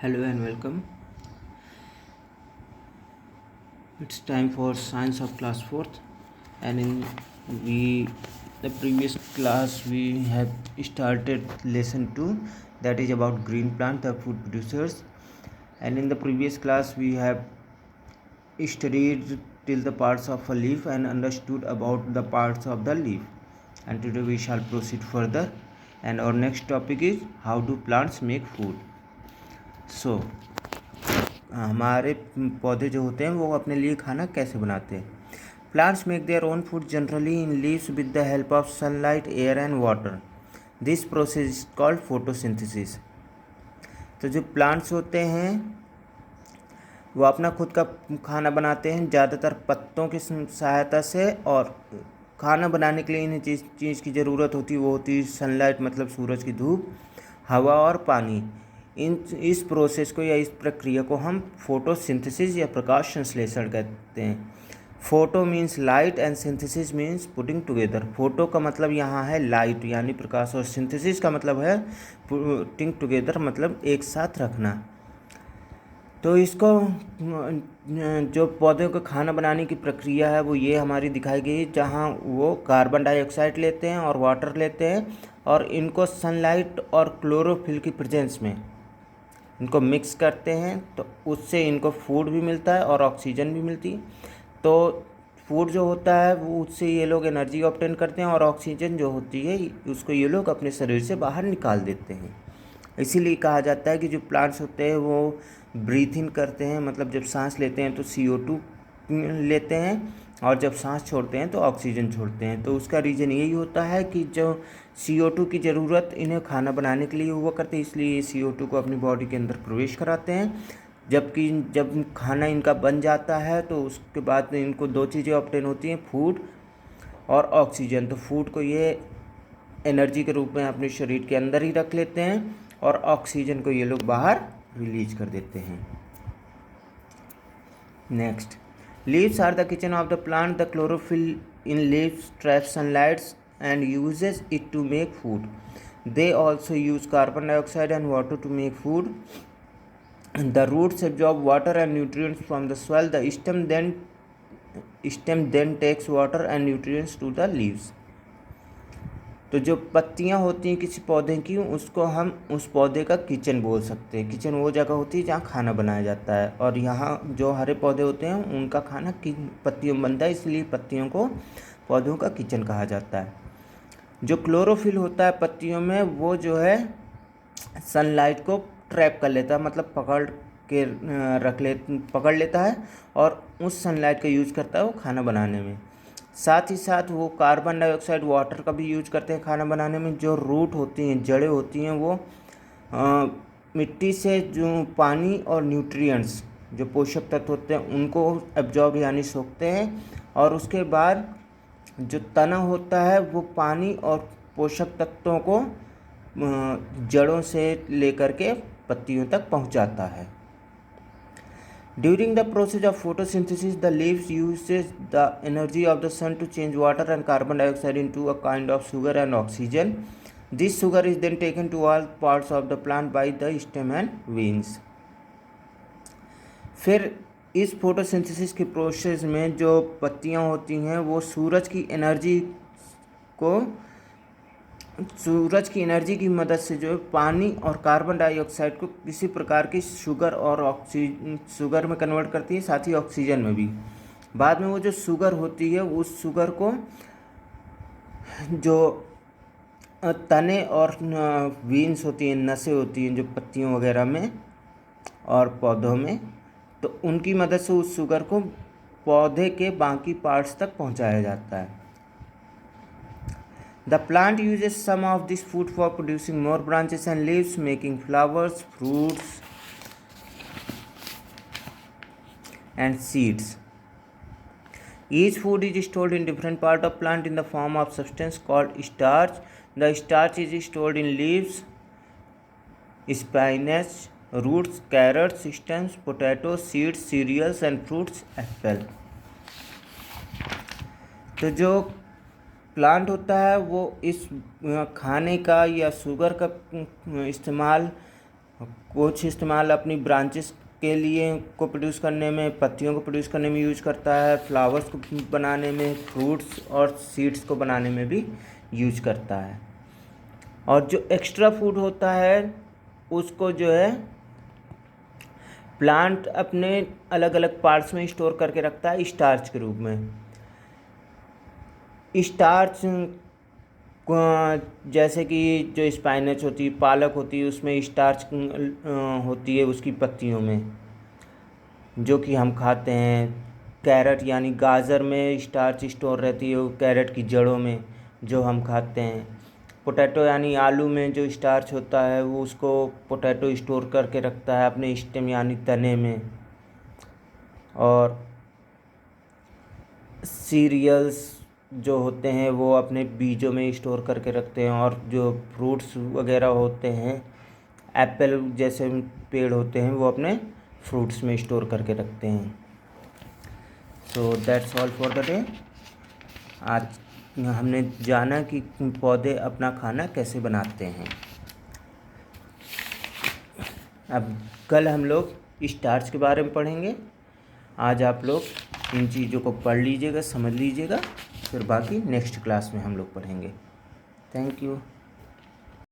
Hello and welcome. It's time for science of class 4th, and in we the previous class we have started lesson 2, that is about green plant, the food producers. And in the previous class we have studied till the parts of a leaf and understood about the parts of the leaf. And today we shall proceed further, and our next topic is how do plants make food. So हमारे पौधे जो होते हैं वो अपने लिए खाना कैसे बनाते हैं. Plants make their own food generally in leaves with the help of sunlight, air and water. This process is called photosynthesis. तो जो प्लांट्स होते हैं वो अपना खुद का खाना बनाते हैं ज़्यादातर पत्तों की सहायता से, और खाना बनाने के लिए इन्हें चीज़ की ज़रूरत होती है, वो होती है सनलाइट मतलब सूरज की धूप, हवा और पानी. इस प्रोसेस को या इस प्रक्रिया को हम फोटोसिंथेसिस या प्रकाश संश्लेषण कहते हैं. Photo means light and synthesis means putting together. Photo का मतलब यहाँ है लाइट यानी प्रकाश, और सिंथेसिस का मतलब है पुटिंग टुगेदर मतलब एक साथ रखना. तो इसको जो पौधों को खाना बनाने की प्रक्रिया है वो ये हमारी दिखाई गई, जहाँ वो कार्बन डाइऑक्साइड लेते हैं और वाटर लेते हैं, और इनको सनलाइट और क्लोरोफिल की प्रेजेंस में इनको मिक्स करते हैं, तो उससे इनको फूड भी मिलता है और ऑक्सीजन भी मिलती है. तो फूड जो होता है वो उससे ये लोग एनर्जी ऑब्टेन करते हैं, और ऑक्सीजन जो होती है उसको ये लोग अपने शरीर से बाहर निकाल देते हैं. इसीलिए कहा जाता है कि जो प्लांट्स होते हैं वो ब्रीथ इन करते हैं, मतलब जब सांस लेते हैं तो CO2 लेते हैं, और जब सांस छोड़ते हैं तो ऑक्सीजन छोड़ते हैं. तो उसका रीज़न यही होता है कि जो CO2 की ज़रूरत इन्हें खाना बनाने के लिए हुआ करती है, इसलिए ये CO2 को अपनी बॉडी के अंदर प्रवेश कराते हैं. जबकि जब खाना इनका बन जाता है तो उसके बाद इनको दो चीज़ें ऑब्टेन होती हैं, फूड और ऑक्सीजन. तो फूड को ये एनर्जी के रूप में अपने शरीर के अंदर ही रख लेते हैं, और ऑक्सीजन को ये लोग बाहर रिलीज कर देते हैं. Next, leaves are the kitchen of the plant. The chlorophyll in leaves traps sunlight and uses it to make food. They also use carbon dioxide and water to make food. The roots absorb water and nutrients from the soil. The stem then takes water and nutrients to the leaves. तो जो पत्तियां होती हैं किसी पौधे की, उसको हम उस पौधे का किचन बोल सकते हैं. किचन वो जगह होती है जहाँ खाना बनाया जाता है, और यहाँ जो हरे पौधे होते हैं उनका खाना पत्तियों में बनता है, इसलिए पत्तियों को पौधों का किचन कहा जाता है. जो क्लोरोफिल होता है पत्तियों में वो जो है सनलाइट को ट्रैप कर लेता है, मतलब पकड़ लेता है, और उस सनलाइट का यूज करता है वो खाना बनाने में. साथ ही साथ वो कार्बन डाइऑक्साइड, वाटर का भी यूज करते हैं खाना बनाने में. जो रूट होती हैं, जड़ें होती हैं, वो मिट्टी से जो पानी और न्यूट्रिएंट्स जो पोषक तत्व होते हैं उनको एब्जॉर्ब यानी सोखते हैं, और उसके बाद जो तना होता है वो पानी और पोषक तत्वों को जड़ों से लेकर के पत्तियों तक पहुंचाता है. During the process of photosynthesis the leaves uses the energy of the sun to change water and carbon dioxide into a kind of sugar and oxygen. This sugar is then taken to all parts of the plant by the stem and veins. फिर इस photosynthesis के process में जो पत्तियां होती हैं वो सूरज की एनर्जी की मदद से जो पानी और कार्बन डाइऑक्साइड को किसी प्रकार की शुगर में कन्वर्ट करती है, साथ ही ऑक्सीजन में भी. बाद में वो जो शुगर होती है उस शुगर को जो तने और वीन्स होती हैं, नसें होती हैं जो पत्तियों वगैरह में और पौधों में, तो उनकी मदद से उस शुगर को पौधे के बाकी पार्ट्स तक पहुंचाया जाता है. The plant uses some of this food for producing more branches and leaves, making flowers, fruits and seeds. Each food is stored in different part of plant in the form of substance called starch. The starch is stored in leaves, spinach, roots, carrots, stems, potatoes, seeds, cereals and fruits, apple. तो जो plant होता है वो इस खाने का या sugar का इस्तेमाल कुछ इस्तेमाल अपनी ब्रांचेस के लिए को प्रोड्यूस करने में, पत्तियों को प्रोड्यूस करने में यूज करता है, फ्लावर्स को बनाने में, फ्रूट्स और सीड्स को बनाने में भी यूज करता है। और जो एक्स्ट्रा फूड होता है उसको जो है प्लांट अपने अलग अलग पार्ट्स में स्टोर करके रखता है स्टार्च के रूप में। स्टार्च जैसे कि जो स्पाइनच होती है, पालक होती है, उसमें स्टार्च होती है उसकी पत्तियों में, जो कि हम खाते हैं। कैरेट यानी गाजर में स्टार्च स्टोर रहती है, वो कैरेट की जड़ों में, जो हम खाते हैं। पोटैटो यानी आलू में जो स्टार्च होता है वो उसको पोटैटो स्टोर करके रखता है अपने स्टेम यानी तने में। और सीरियल्स जो होते हैं वो अपने बीजों में स्टोर करके रखते हैं। और जो फ्रूट्स वगैरह होते हैं, एप्पल जैसे पेड़ होते हैं, वो अपने फ्रूट्स में स्टोर करके रखते हैं। So that's all for the day. आज हमने जाना कि पौधे अपना खाना कैसे बनाते हैं। अब कल हम लोग स्टार्च के बारे में पढ़ेंगे। आज आप लोग इन चीज़ों को पढ़ लीजिएगा, समझ लीजिएगा, फिर बाकी नेक्स्ट क्लास में हम लोग पढ़ेंगे। Thank you.